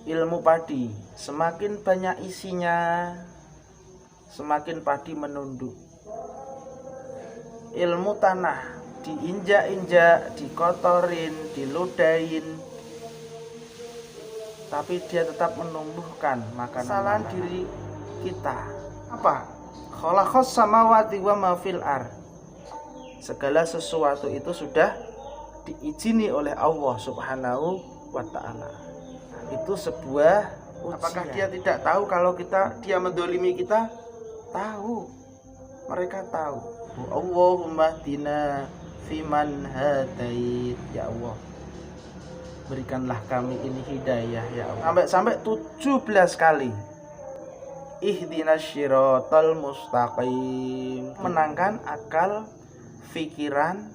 ilmu padi, semakin banyak isinya, semakin padi menunduk. Ilmu tanah, diinjak-injak, dikotorin, diludahin, tapi dia tetap menumbuhkan makanan. Kesalahan diri kita apa? Khalaqas samawati wa ma fil ar. Segala sesuatu itu sudah diizini oleh Allah Subhanahu wa ta'ala. Itu sebuah ujian. Apakah dia tidak tahu kalau dia mendolimi kita? Tahu. Mereka tahu. Allahumma hdina fiman hadait. Ya Allah, berikanlah kami ini hidayah ya Allah. Sampai 17 kali. Ihdinas syiratal mustaqim. Menangkan akal, pikiran,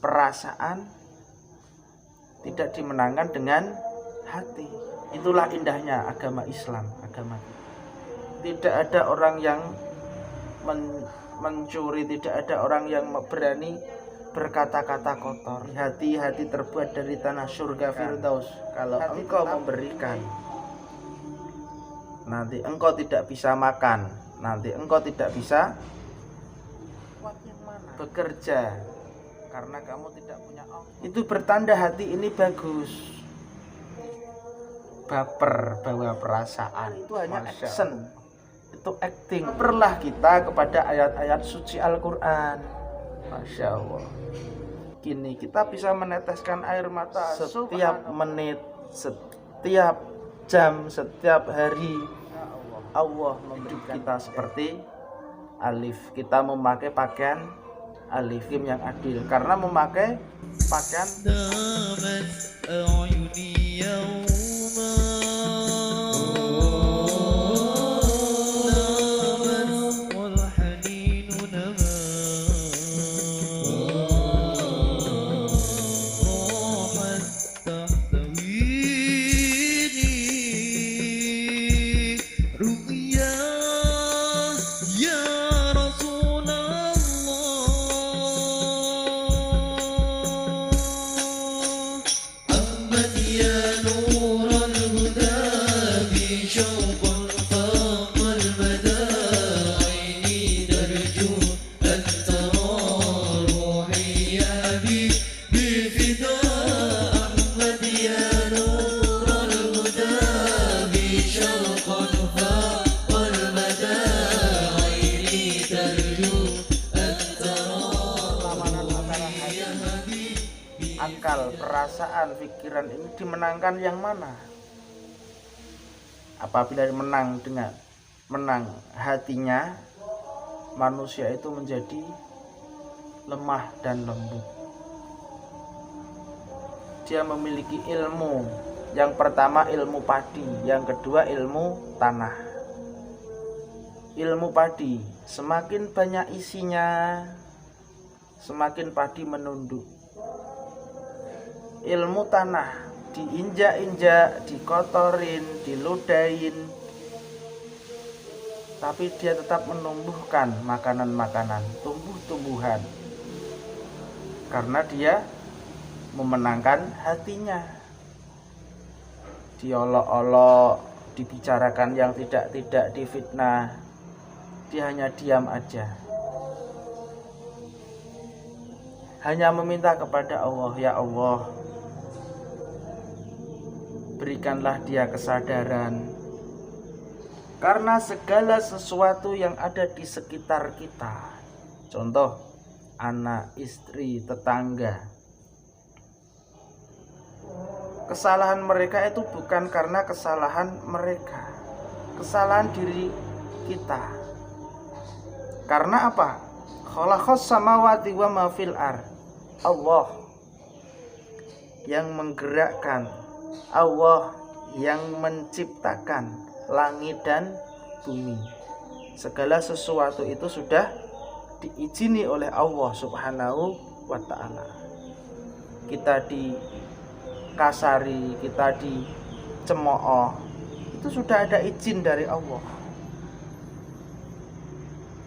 perasaan, tidak dimenangkan dengan hati. Itulah indahnya agama Islam, agama. Tidak ada orang yang mencuri, tidak ada orang yang berani berkata-kata kotor. Hati-hati terbuat dari tanah surga Firdaus. Kalau engkau memberikan, nanti engkau tidak bisa makan, nanti engkau tidak bisa bekerja karena kamu tidak punya Allah. Itu bertanda hati ini bagus. Baper, bawa perasaan, itu hanya action, itu acting. Perlah kita kepada ayat-ayat suci Al-Quran. Masya Allah. Kini kita bisa meneteskan air mata setiap menit, setiap jam, setiap hari. Allah memberikan kita seperti alif. Kita memakai pakaian alif yang adil karena memakai pakaian akal, perasaan, pikiran ini dimenangkan yang mana? Apabila menang hatinya, manusia itu menjadi lemah dan lembut. Dia memiliki ilmu. Yang pertama ilmu padi, yang kedua ilmu tanah. Ilmu padi, semakin banyak isinya, semakin padi menunduk. Ilmu tanah, diinjak-injak, dikotorin, diludahin, tapi dia tetap menumbuhkan makanan-makanan, tumbuh-tumbuhan, karena dia memenangkan hatinya. Diolok-olok, dibicarakan yang tidak-tidak, difitnah, dia hanya diam aja, hanya meminta kepada Allah, ya Allah, berikanlah dia kesadaran. Karena segala sesuatu yang ada di sekitar kita, contoh anak, istri, tetangga, kesalahan mereka itu bukan karena kesalahan mereka, kesalahan diri kita. Karena apa? Khalaqas samawati wa ma fil ar. Allah yang menggerakkan, Allah yang menciptakan langit dan bumi. Segala sesuatu itu sudah diizini oleh Allah Subhanahu wa ta'ala. Kita dikasari, kita dicemooh, itu sudah ada izin dari Allah.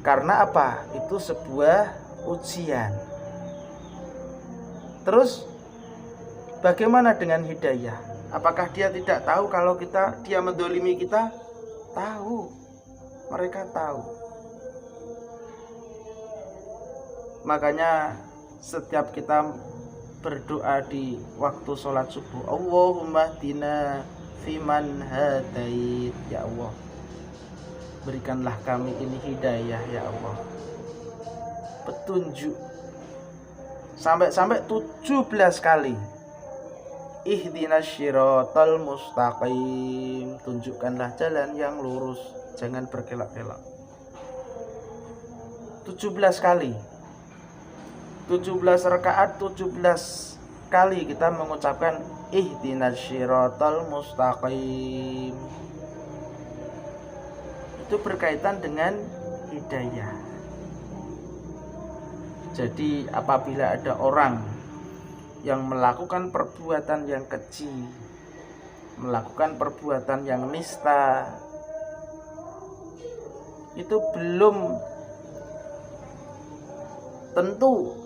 Karena apa? Itu sebuah ujian. Terus bagaimana dengan hidayah? Apakah dia tidak tahu kalau dia mendolimi kita? Tahu. Mereka tahu. Makanya setiap kita berdoa di waktu sholat subuh, Allahumma hdina fiman hadait, ya Allah, berikanlah kami ini hidayah, ya Allah, petunjuk. Sampai 17 kali. Ihdinas syiratal mustaqim, tunjukkanlah jalan yang lurus, jangan berkelok-kelok. 17 kali. 17 rakaat, 17 kali kita mengucapkan ihdinas syiratal mustaqim. Itu berkaitan dengan hidayah. Jadi apabila ada orang yang melakukan perbuatan yang keji, melakukan perbuatan yang nista, itu belum tentu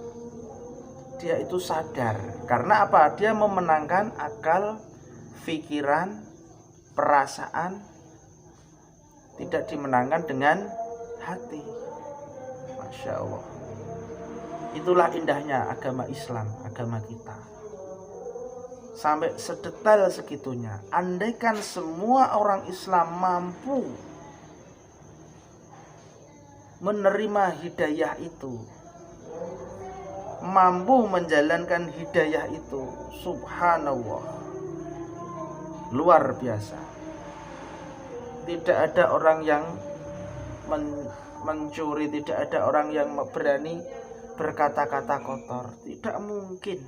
dia itu sadar. Karena apa? Dia memenangkan akal, pikiran, perasaan, tidak dimenangkan dengan hati. Masya Allah. Itulah indahnya agama Islam, agama kita. Sampai sedetail segitunya. Andaikan semua orang Islam mampu menerima hidayah itu, mampu menjalankan hidayah itu, subhanallah, luar biasa. Tidak ada orang yang mencuri, tidak ada orang yang berani berkata-kata kotor. Tidak mungkin.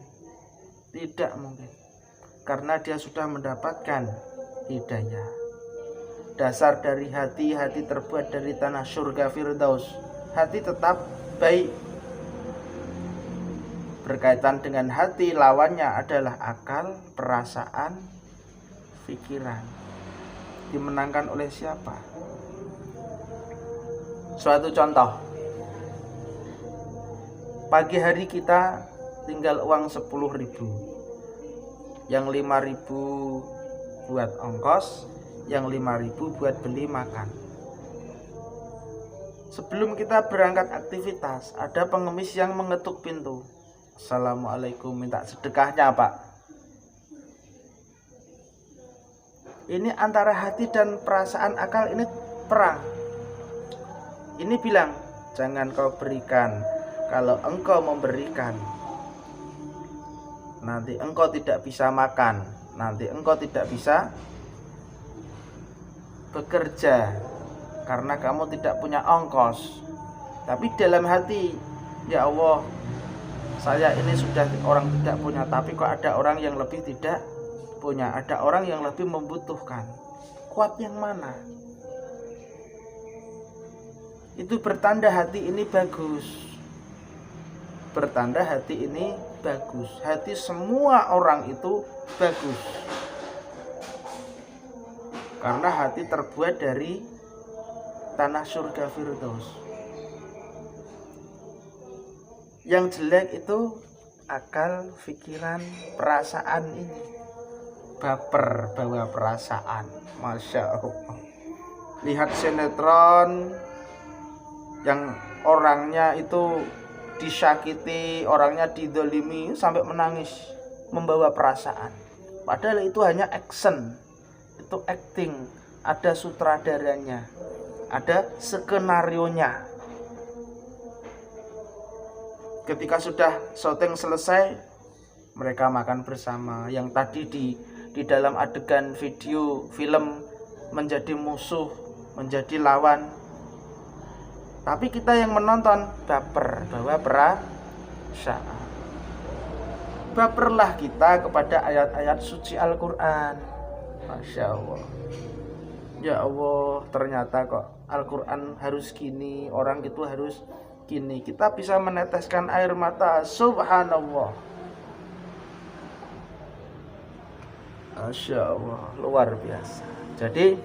Karena dia sudah mendapatkan hidayah. Dasar dari hati terbuat dari tanah surga Firdaus. Hati tetap baik. Berkaitan dengan hati, lawannya adalah akal, perasaan, pikiran. Dimenangkan oleh siapa? Suatu contoh. Pagi hari kita tinggal uang 10.000, yang 5.000 buat ongkos, yang 5.000 buat beli makan. Sebelum kita berangkat aktivitas, ada pengemis yang mengetuk pintu. Assalamualaikum, minta sedekahnya Pak. Ini antara hati dan perasaan, akal ini perang. Ini bilang, jangan kau berikan. Kalau engkau memberikan, nanti engkau tidak bisa makan, nanti engkau tidak bisa bekerja karena kamu tidak punya ongkos. Tapi dalam hati, ya Allah, saya ini sudah orang tidak punya, tapi kok ada orang yang lebih tidak punya, ada orang yang lebih membutuhkan. Kuat yang mana? Itu bertanda hati ini bagus. Bertanda hati ini bagus. Hati semua orang itu bagus. Karena hati terbuat dari tanah surga Firdaus. Yang jelek itu akal, pikiran, perasaan ini. Baper bawa perasaan. Masya Allah. Lihat sinetron yang orangnya itu disakiti, orangnya didolimi sampai menangis, membawa perasaan. Padahal itu hanya action, itu acting, ada sutradaranya, ada skenarionya. Ketika sudah syuting selesai, mereka makan bersama. Yang tadi di dalam adegan video film menjadi musuh, menjadi lawan. Tapi kita yang menonton baper, bawa perasaan. Baperlah kita kepada ayat-ayat suci Al-Quran. Masya Allah. Ya Allah, ternyata kok Al-Quran harus gini, orang itu harus gini. Kita bisa meneteskan air mata. Subhanallah. Masya Allah, luar biasa. Jadi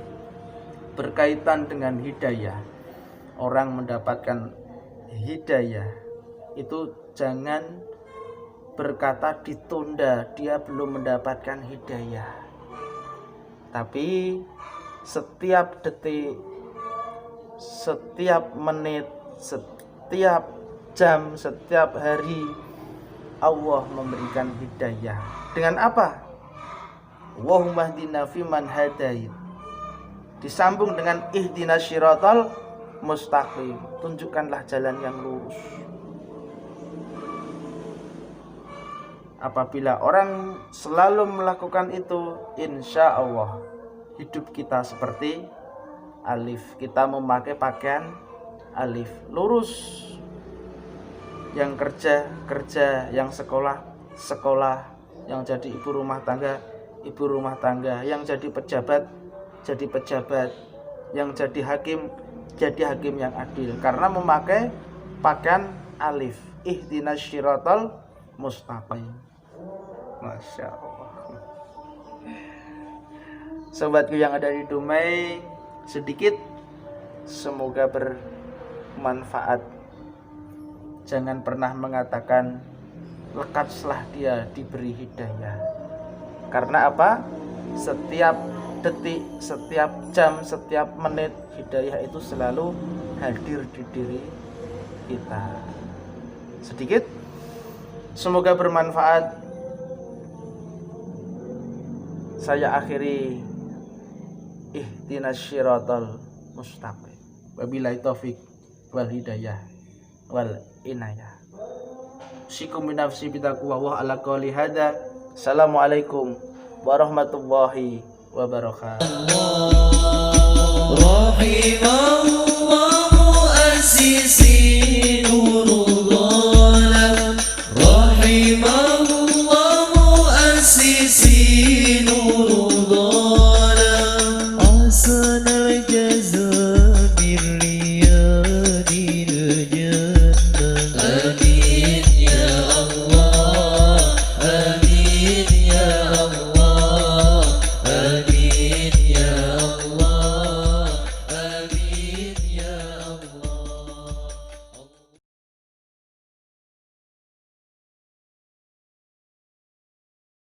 berkaitan dengan hidayah, orang mendapatkan hidayah itu jangan berkata ditunda, dia belum mendapatkan hidayah. Tapi setiap detik, setiap menit, setiap jam, setiap hari Allah memberikan hidayah. Dengan apa? Wahumma hdina fiman hadait. Disambung dengan ihdinas syiratal mustaqim. Tunjukkanlah jalan yang lurus. Apabila orang selalu melakukan itu, insya Allah hidup kita seperti alif. Kita memakai pakaian alif, lurus. Yang kerja, yang sekolah, yang jadi ibu rumah tangga, yang jadi pejabat, yang jadi hakim yang adil. Karena memakai pakaian alif. Ihdinas syiratal mustaqim. Masya Allah. Sobatku yang ada di Dumai, sedikit semoga bermanfaat. Jangan pernah mengatakan lekat setelah dia diberi hidayah. Karena apa? Setiap detik, setiap jam, setiap menit hidayah itu selalu hadir di diri kita. Sedikit semoga bermanfaat. Saya akhiri ihdinas syiratal mustaqim. Wabillahi taufik wal hidayah wal inayah. Usikum binafsi bitaqwa wa ala qouli hada. Assalamualaikum warahmatullahi wabarakatuh.